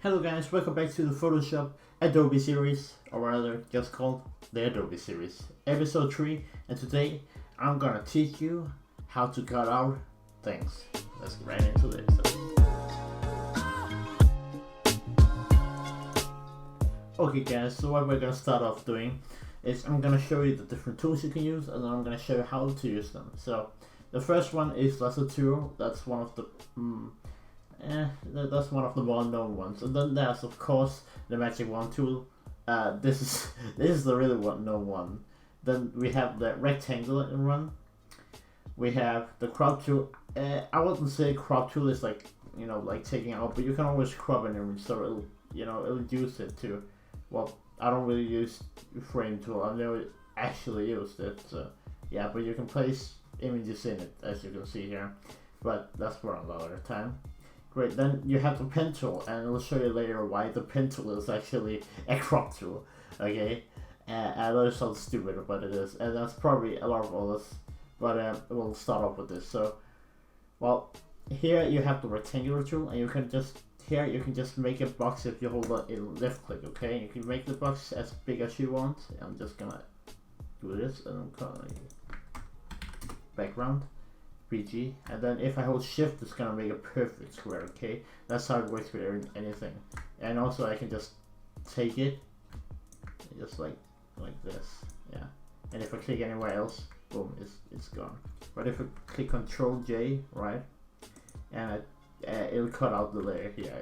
Hello guys, welcome back to the Photoshop Adobe Series, or rather just called the Adobe Series, episode 3, and today I'm gonna teach you how to cut out things. Let's get right into the episode. Okay guys, so what we're gonna start off doing is I'm gonna show you the different tools you can use, and then I'm gonna show you how to use them. So the first one is lasso tool. That's one of the that's one of the well-known ones, and then there's of course the magic wand tool. This is the really well-known one. Then we have the rectangular one. We have the crop tool. I wouldn't say crop tool is like like taking out, but you can always crop an image, so it'll use it too. Well, I don't really use frame tool. I've never actually used it, so yeah. But you can place images in it, as you can see here. But that's for another time. Great, then you have the pen tool, and I'll show you later why the pen tool is actually a crop tool, okay? I know it sounds stupid, but it is, and that's probably a lot of others, but we'll start off with this. So, well, here you have the rectangular tool, and you can just make a box if you hold a left click, okay? You can make the box as big as you want. I'm just gonna do this, and I'm calling background. PG, and then if I hold shift, it's gonna make a perfect square, okay? That's how it works with anything. And also I can just take it just like this, yeah. And if I click anywhere else, boom, it's gone. But if I click Control J, right, and it'll cut out the layer here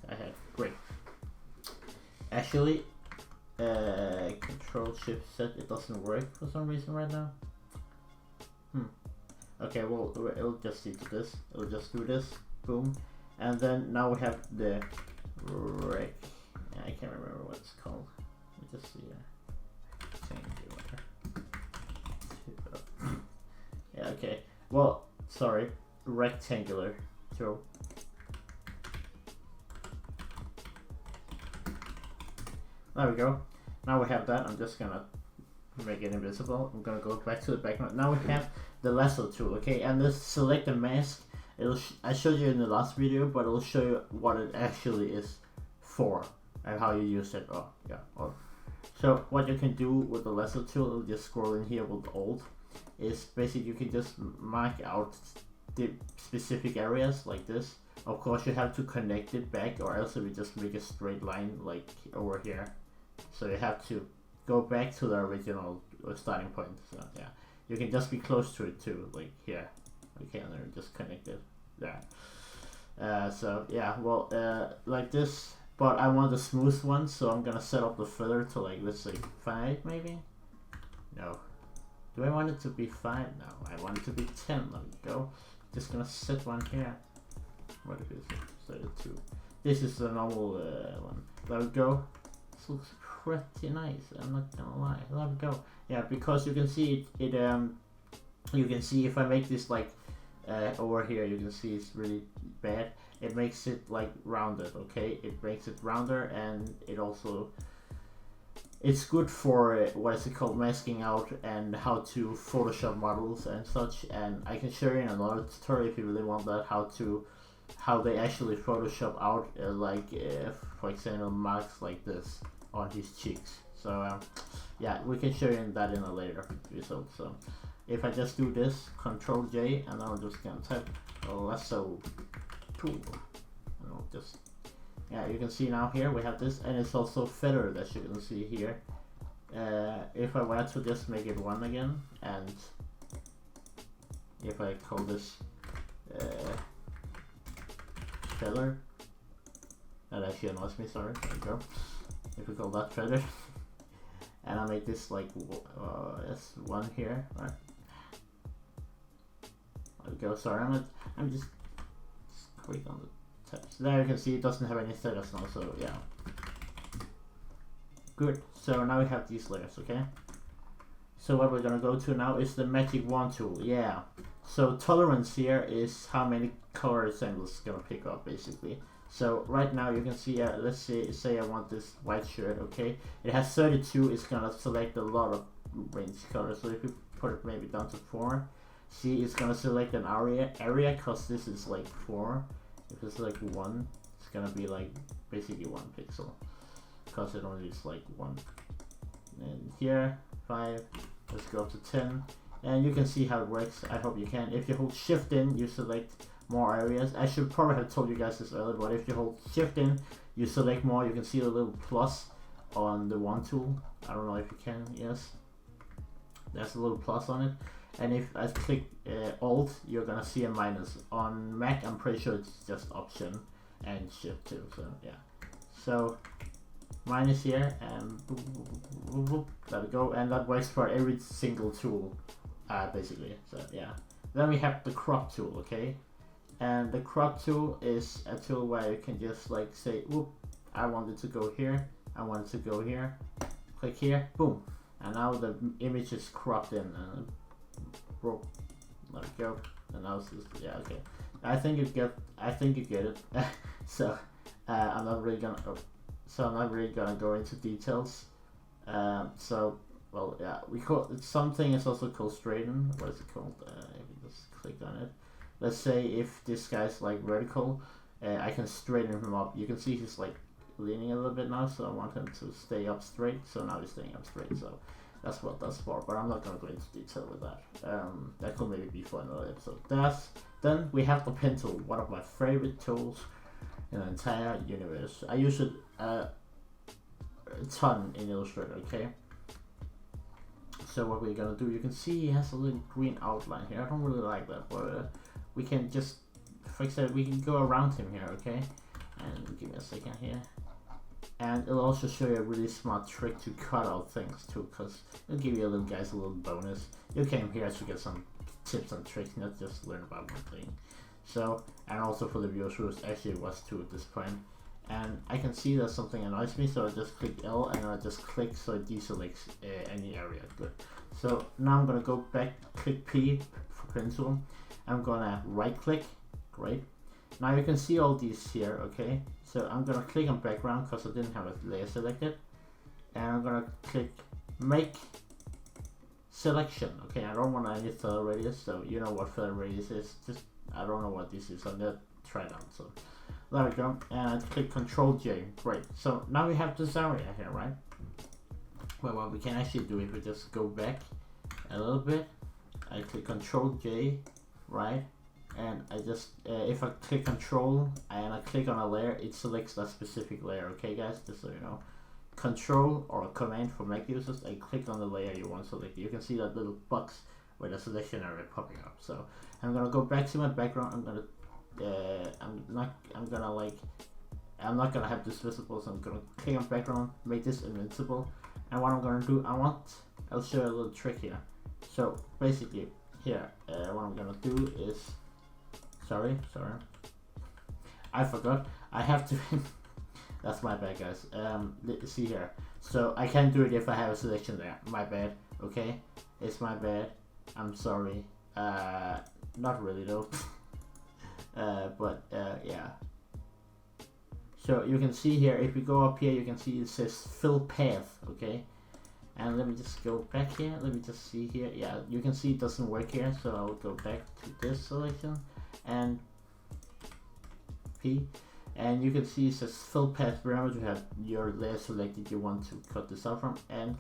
I had. Great. Actually, Control Shift Z, it doesn't work for some reason right now. Okay, well, it'll just do this. It'll just do this. Boom. And then now we have the rec. I can't remember what it's called. Let me just see here. Change it. Yeah, okay. Well, sorry. Rectangular tool. There we go. Now we have that. I'm just gonna make it invisible. I'm gonna go back to the background. Now we have the lasso tool, okay, and this select a mask. I showed you in the last video, but it'll show you what it actually is for and how you use it. Oh yeah. So what you can do with the lasso tool, just scroll in here with Alt, is basically you can just mark out the specific areas like this. Of course you have to connect it back, or else it will just make a straight line like over here. So you have to go back to the original starting point. So yeah. You can just be close to it too, like here. Okay, and then just connect it there. So yeah, well, like this. But I want the smooth one, so I'm gonna set up the feather to like, let's say 5 maybe. No. Do I want it to be 5? No, I want it to be 10. Let me go. Just gonna set one here. What is it? Set it to. This is the normal one. Let it go. This looks pretty nice, I'm not gonna lie. Let it go. Yeah, because you can see it you can see if I make this like over here, you can see it's really bad. It makes it like rounded, okay? It makes it rounder, and it's good for what is it called, masking out and how to Photoshop models and such. And I can show you in another tutorial if you really want that, how they actually Photoshop out for example marks like this on his cheeks. So yeah, we can show you that in a later result. So if I just do this, Control J, and I'm just gonna type lasso tool, and I'll just, yeah, you can see now here we have this, and it's also feathered, as you can see here. If I were to just make it 1 again, and if I call this feather, that actually annoys me, sorry, there we go. If we call that feather, and I make this like S1 here, right? There we go. Sorry, I'm just click on the tabs. There you can see it doesn't have any feathers now, so yeah. Good. So now we have these layers, okay? So what we're gonna go to now is the magic wand tool. Yeah. So tolerance here is how many color samples it's gonna pick up, basically. So right now you can see, let's say I want this white shirt, okay? It has 32, it's gonna select a lot of range colors. So if you put it maybe down to 4, see, it's gonna select an area, cause this is like 4. If it's like 1, it's gonna be like basically 1 pixel because it only is like 1. And here 5, let's go up to 10, and you can see how it works. I hope you can. If you hold shift in, you select more areas. I should probably have told you guys this earlier, but if you hold shift in, you select more. You can see the little plus on the 1 tool. I don't know if you can. Yes, there's a little plus on it. And if I click alt, you're gonna see a minus. On Mac, I'm pretty sure it's just option and shift too. So yeah, so minus here, and boop, boop, boop, boop, there we go. And that works for every single tool, basically. So yeah, then we have the crop tool. Okay, and the crop tool is a tool where you can just like say, whoop, I want it to go here, I want it to go here, click here, boom, and now the image is cropped in. Bro, let me go. And now it's just, yeah, okay. I think you get it. So I'm not really gonna go into details. So well, yeah, we call it, something is also called straighten. What is it called? If you just click on it, let's say if this guy's like vertical, I can straighten him up. You can see he's like leaning a little bit now, so I want him to stay up straight. So now he's staying up straight. So that's what that's for, but I'm not gonna go into detail with that. That could maybe be for another episode. Then we have the pen tool, one of my favorite tools in the entire universe. I use it a ton in Illustrator. Okay. So what we're gonna do, you can see he has a little green outline here. I don't really like that, but we can just fix it. We can go around him here. Okay. And give me a second here. And it'll also show you a really smart trick to cut out things too, because it'll give you a little bonus. You came here to get some tips and tricks, not just learn about one thing. So, and also for the viewers who actually was too at this point. And I can see that something annoys me, so I just click L and I just click so it deselects any area. Good. So now I'm gonna go back, click P for pencil. I'm gonna right click, great. Now you can see all these here, okay? So I'm gonna click on background because I didn't have a layer selected. And I'm gonna click make selection. Okay, I don't want any feather radius, so you know what feather radius is. Just, I don't know what this is, so I'm gonna try it out. So there we go. And I click Control J, great. So now we have this area here, right? Well, what we can actually do if we just go back a little bit, I click Control J, right? And I just, if I click Control and I click on a layer, it selects that specific layer, okay guys, just so you know. Control or Command for Mac users, I click on the layer you want selected. You can see that little box with the selection area popping up. So I'm gonna go back to my background. I'm not gonna have this visible, so I'm gonna click on background, make this invincible. And what I'm gonna do, I'll show you a little trick here. So basically here, what I'm gonna do is, sorry, I forgot. I have to. That's my bad, guys. See here. So I can't do it if I have a selection there. My bad. Okay, it's my bad. I'm sorry. Not really though. But yeah. So you can see here. If we go up here, you can see it says fill path. Okay. And let me just go back here. Let me just see here. Yeah, you can see it doesn't work here. So I'll go back to this selection and P. And you can see it says fill path parameter. You have your layer selected you want to cut this out from. And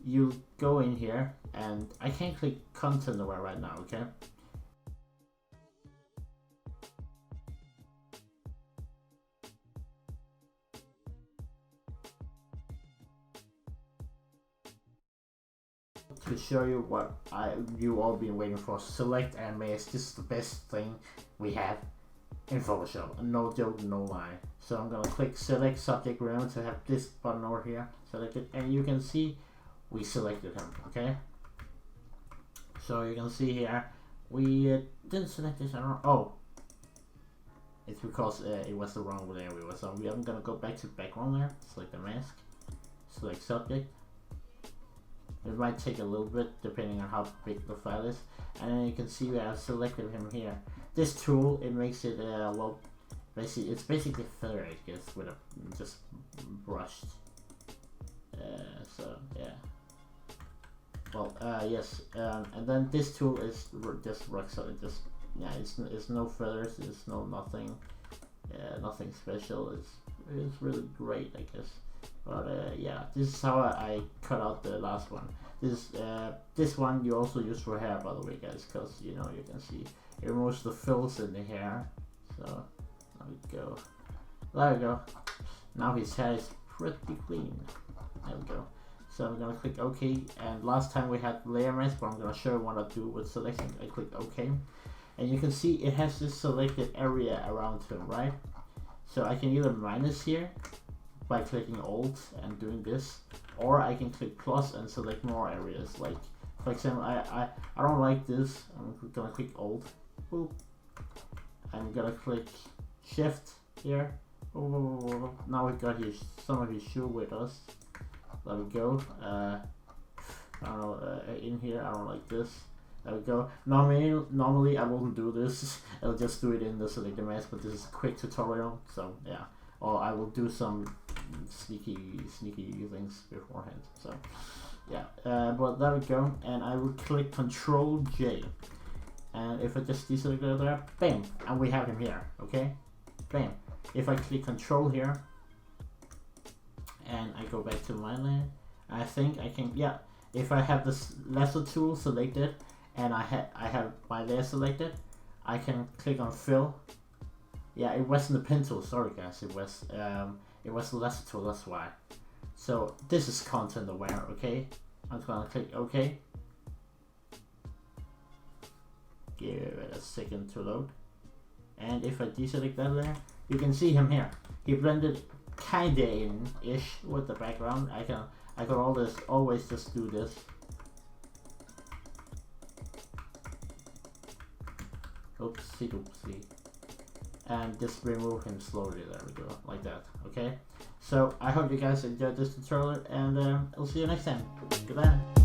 you go in here. And I can't click content away right now, okay? To show you what you all been waiting for, select and mask. This is the best thing we have in Photoshop. No joke, no lie. So I'm gonna click select subject. Remember to have this button over here selected, and you can see we selected him. Okay. So you can see here we didn't select this. I don't know. Oh, it's because it was the wrong layer we were. So I'm gonna go back to background layer. Select the mask. Select subject. It might take a little bit depending on how big the file is, and then you can see that I've selected him here. This tool, it makes it well, basically it's basically feather, I guess, with a just brushed. So yeah. Well, yes, and then this tool is just rock solid. Just yeah, it's no feathers, it's no nothing. nothing special. It's really great, I guess. But yeah, this is how I cut out the last one. This one you also use for hair, by the way, guys, because you know, you can see it removes the fills in the hair. So there we go. There we go. Now his hair is pretty clean. There we go. So I'm gonna click OK, and last time we had layer mask, but I'm gonna show you what I do with selection. I click OK, and you can see it has this selected area around him, right? So I can either minus here by clicking Alt and doing this, or I can click plus and select more areas. Like for example, I don't like this. I'm gonna click Alt. Boop. I'm gonna click Shift here. Oh, now we got some of his shoe with us. There we go. I don't know, in here I don't like this. There we go. Normally I wouldn't do this. I'll just do it in the selected mask, but this is a quick tutorial, so yeah. Or I will do some sneaky things beforehand. So yeah, but there we go. And I will click Control J, and if I just deselect it there, bam, and we have him here. Okay, bam. If I click Control here, and I go back to my layer, I think I can, yeah, if I have this lasso tool selected and I have my layer selected, I can click on Fill. Yeah, it wasn't the pen tool, sorry guys, it was the lasso tool, that's why. So this is content aware, okay? I'm gonna click OK. Give it a second to load. And if I deselect that layer, you can see him here. He blended kinda in-ish with the background. I can always just do this. Oopsie doopsie. And just remove him slowly, there we go, like that, okay? So I hope you guys enjoyed this tutorial, and I'll see you next time. Goodbye.